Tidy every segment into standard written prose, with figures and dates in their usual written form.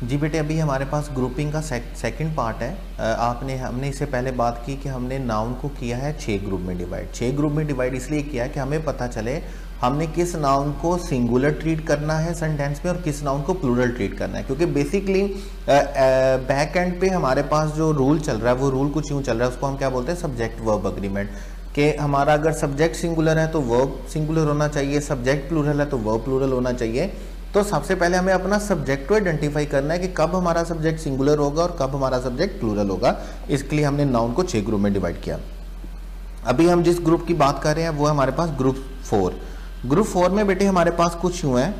जी बेटे, अभी हमारे पास ग्रुपिंग का सेकंड पार्ट है। हमने इससे पहले बात की कि हमने नाउन को किया है 6 ग्रुप में डिवाइड। 6 ग्रुप में डिवाइड इसलिए किया है कि हमें पता चले हमने किस नाउन को सिंगुलर ट्रीट करना है सेंटेंस में और किस नाउन को प्लूरल ट्रीट करना है। क्योंकि बेसिकली बैक एंड पे हमारे पास जो रूल चल रहा है वो रूल कुछ यूँ चल रहा है, उसको हम क्या बोलते हैं, सब्जेक्ट वर्ब अग्रीमेंट। कि हमारा अगर सब्जेक्ट सिंगुलर है तो वर्ब सिंगुलर होना चाहिए, सब्जेक्ट प्लूरल है तो वर्ब प्लूरल होना चाहिए। तो सबसे पहले हमें अपना सब्जेक्ट को आइडेंटिफाई करना है कि कब हमारा सब्जेक्ट सिंगुलर होगा और कब हमारा सब्जेक्ट प्लूरल होगा। इसके लिए हमने नाउन को 6 ग्रुप में डिवाइड किया। अभी हम जिस ग्रुप की बात कर रहे हैं वो है हमारे पास ग्रुप 4। ग्रुप 4 में बेटे हमारे पास कुछ यूं है,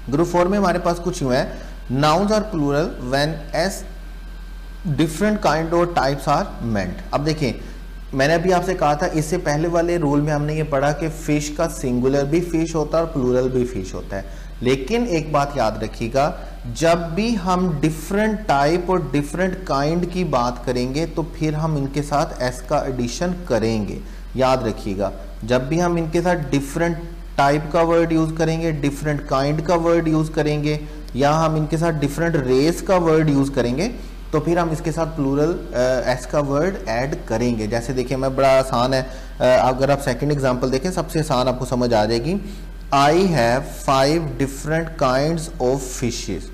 ग्रुप 4 में हमारे पास कुछ यूं है, nouns are plural when as different kind और टाइप्स आर मेंट। अब देखिए, मैंने अभी आपसे कहा था, इससे पहले वाले रूल में हमने ये पढ़ा कि फिश का सिंगुलर भी फिश होता है और प्लूरल भी फिश होता है। लेकिन एक बात याद रखिएगा, जब भी हम डिफरेंट टाइप और डिफरेंट काइंड की बात करेंगे तो फिर हम इनके साथ एस का एडिशन करेंगे। याद रखिएगा, जब भी हम इनके साथ डिफरेंट टाइप का वर्ड यूज करेंगे, डिफरेंट काइंड का वर्ड यूज करेंगे, या हम इनके साथ डिफरेंट रेस का वर्ड यूज करेंगे तो फिर हम इसके साथ प्लूरल एस का वर्ड ऐड करेंगे। जैसे देखिए, मैं बड़ा आसान है, अगर आप सेकंड एग्जांपल देखें सबसे आसान आपको समझ आ जाएगी। I have 5 different kinds of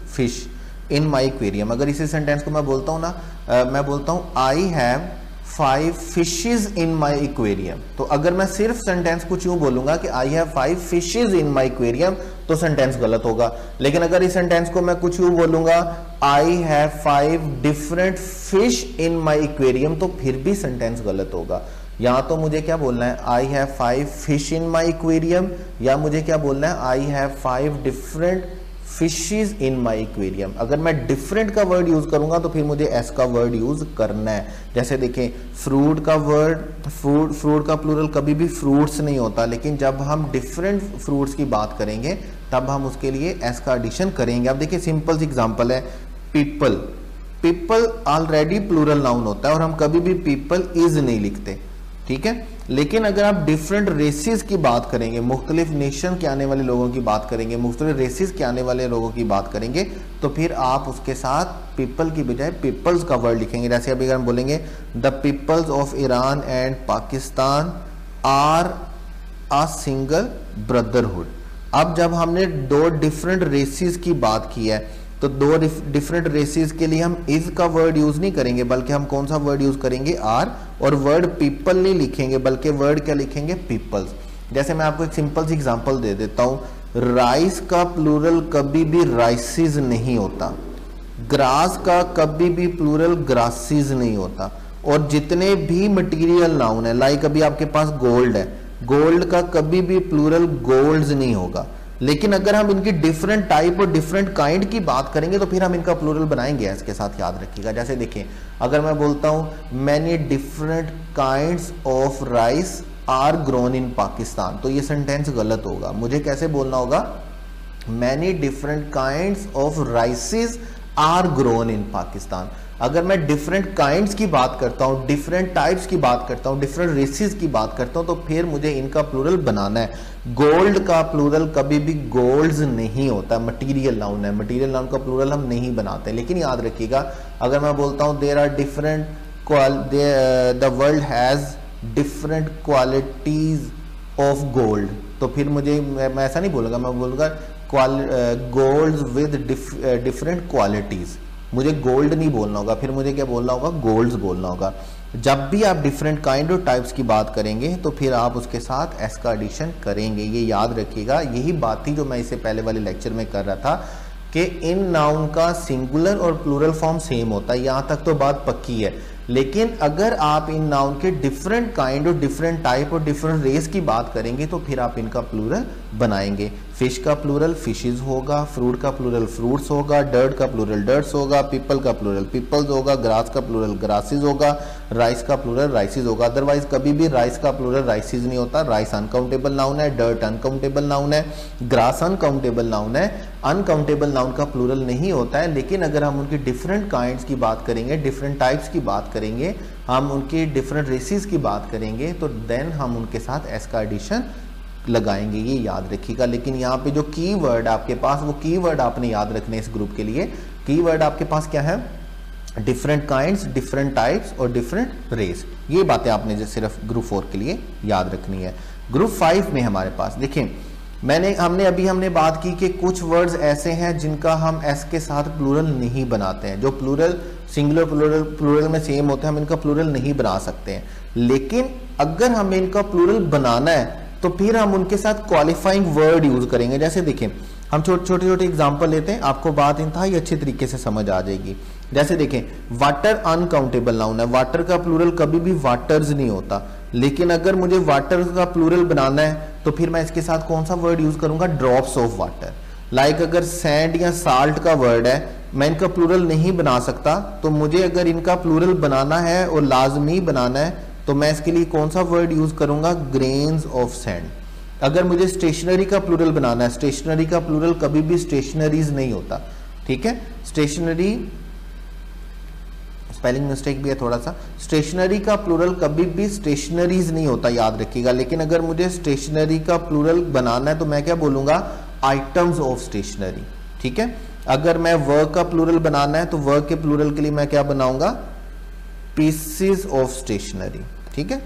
fish in my aquarium. अगर इसी सेंटेंस को मैं बोलता हूँ ना, मैं बोलता हूँ I have 5 fishes in my aquarium, तो अगर मैं सिर्फ सेंटेंस कुछ यूं बोलूंगा कि I have 5 fishes in my aquarium तो सेंटेंस गलत होगा। लेकिन अगर इस सेंटेंस को मैं कुछ यूं बोलूंगा I have 5 different fish in my aquarium तो फिर भी सेंटेंस गलत होगा। या तो मुझे क्या बोलना है, I have 5 fish in my aquarium, या मुझे क्या बोलना है, I have 5 different fishes in my aquarium. अगर मैं डिफरेंट का वर्ड यूज करूंगा तो फिर मुझे एस का वर्ड यूज करना है। जैसे देखें, फ्रूट का वर्ड, फ्रूट का प्लूरल कभी भी फ्रूट्स नहीं होता, लेकिन जब हम डिफरेंट फ्रूट्स की बात करेंगे तब हम उसके लिए एस का एडिशन करेंगे। अब देखिए, सिंपल सी एग्जांपल है, people. People already plural noun होता है और हम कभी भी पीपल इज नहीं लिखते, ठीक है। लेकिन अगर आप डिफरेंट रेसेस की बात करेंगे, मुख्तलिफ नेशन के आने वाले लोगों की बात करेंगे, मुख्तलिफ रेसेस के आने वाले लोगों की बात करेंगे तो फिर आप उसके साथ पीपल की बजाय पीपल्स का वर्ड लिखेंगे। जैसे अभी अगर हम बोलेंगे the peoples of Iran and Pakistan are a single brotherhood. अब जब हमने 2 डिफरेंट रेसेस की बात की है तो 2 डिफरेंट रेसेस के लिए हम इज का वर्ड यूज नहीं करेंगे, बल्कि हम कौन सा वर्ड यूज करेंगे, आर, और वर्ड पीपल नहीं लिखेंगे बल्कि वर्ड क्या लिखेंगे, पीपल्स। जैसे मैं आपको एक सिंपल सी एग्जांपल दे देता हूं, राइस का प्लूरल कभी भी राइसिस नहीं होता, ग्रास का कभी भी प्लूरल ग्रासिस नहीं होता, और जितने भी मटीरियल नाउन है, लाइक अभी आपके पास गोल्ड है, गोल्ड का कभी भी प्लूरल गोल्ड्स नहीं होगा। लेकिन अगर हम इनकी डिफरेंट टाइप और डिफरेंट काइंड की बात करेंगे तो फिर हम इनका प्लूरल बनाएंगे इसके साथ, याद रखिएगा। जैसे देखिए, अगर मैं बोलता हूं many different kinds of rice are grown in Pakistan तो ये सेंटेंस गलत होगा। मुझे कैसे बोलना होगा, many different kinds of rices are grown in Pakistan. अगर मैं डिफरेंट काइंड्स की बात करता हूं, डिफरेंट टाइप्स की बात करता हूं, डिफरेंट रेसेस की बात करता हूं तो फिर मुझे इनका प्लूरल बनाना है। गोल्ड का प्लूरल कभी भी गोल्ड्स नहीं होता, मटीरियल नाउन है, मटीरियल नाउन का प्लूरल हम नहीं बनाते। लेकिन याद रखिएगा, अगर मैं बोलता हूं there are different, the world has different qualities of gold तो फिर मुझे, मैं ऐसा नहीं बोलूंगा, मैं बोलूंगा गोल्ड विद डिफरेंट क्वालिटीज। मुझे गोल्ड नहीं बोलना होगा, फिर मुझे क्या बोलना होगा, गोल्ड्स बोलना होगा। जब भी आप डिफरेंट काइंड और टाइप्स की बात करेंगे तो फिर आप उसके साथ एस का एडिशन करेंगे, ये याद रखिएगा। यही बात थी जो मैं इससे पहले वाले लेक्चर में कर रहा था कि इन नाउन का सिंगुलर और प्लूरल फॉर्म सेम होता है, यहां तक तो बात पक्की है। लेकिन अगर आप इन नाउन के डिफरेंट काइंड और डिफरेंट टाइप और डिफरेंट रेस की बात करेंगे तो फिर आप इनका प्लूरल बनाएंगे। फिश का प्लूरल फिशेज होगा, फ्रूट का प्लूरल फ्रूट्स होगा, डर्ट का प्लूरल डर्ट्स होगा, पीपल का प्लूरल पीपल्स होगा, ग्रास का प्लूरल ग्रासेस होगा, राइस का प्लूरल राइसेस होगा। अदरवाइज कभी भी राइस का प्लूरल राइसेस नहीं होता। राइस अनकाउंटेबल नाउन है, डर्ट अनकाउंटेबल नाउन है, ग्रास अनकाउंटेबल नाउन है, अनकाउंटेबल नाउन का प्लूरल नहीं होता है। लेकिन अगर हम उनकी डिफरेंट काइंड्स की बात करेंगे, डिफरेंट टाइप्स की बात करेंगे, हम उनकी डिफरेंट रेसेस की बात करेंगे तो देन हम उनके साथ एस का एडिशन लगाएंगे, ये याद रखिएगा। लेकिन यहाँ पे जो कीवर्ड आपके पास, वो कीवर्ड आपने याद रखने इस ग्रुप के लिए। कीवर्ड आपके पास क्या है? डिफरेंट काइंड्स, डिफरेंट टाइप्स और डिफरेंट रेस। ये बातें आपने जो सिर्फ ग्रुप 4 के लिए याद रखनी है। ग्रुप 5 में हमारे पास देखें, हमने बात की कि कुछ वर्ड्स ऐसे हैं जिनका हम एस के साथ प्लूरल नहीं बनाते हैं, जो प्लूरल सिंगुलर प्लूरल में सेम होते हैं, हम इनका प्लूरल नहीं बना सकते हैं। लेकिन अगर हमें इनका प्लूरल बनाना है तो फिर हम उनके साथ क्वालिफाइंग वर्ड यूज करेंगे। जैसे देखें, हम छोटे छोटे एग्जांपल लेते हैं, आपको बात इंतहाई अच्छे तरीके से समझ आ जाएगी। जैसे देखें, वाटर अनकाउंटेबल नाउन है, वाटर का प्लूरल कभी भी वाटर्स नहीं होता। लेकिन अगर मुझे वाटर का प्लूरल बनाना है तो फिर मैं इसके साथ कौन सा वर्ड यूज करूंगा? Drops of water. लाइक अगर सैंड या साल्ट का वर्ड है, मैं इनका प्लूरल नहीं बना सकता, तो मुझे अगर इनका प्लूरल बनाना है और लाजमी बनाना है तो मैं इसके लिए कौन सा वर्ड यूज करूंगा? Grains of sand. अगर मुझे स्टेशनरी का प्लूरल बनाना है, स्टेशनरी का प्लूरल कभी भी स्टेशनरीज नहीं होता, ठीक है? स्टेशनरी, स्पेलिंग मिस्टेक भी है थोड़ा सा, स्टेशनरी का प्लूरल कभी भी स्टेशनरीज नहीं होता, याद रखिएगा। लेकिन अगर मुझे स्टेशनरी का प्लूरल बनाना है तो मैं क्या बोलूंगा? आइटम्स ऑफ स्टेशनरी, ठीक है? अगर मैं वर्क का प्लूरल बनाना है तो वर्क के प्लूरल के लिए मैं क्या बनाऊंगा? पीसेस ऑफ स्टेशनरी, ठीक है?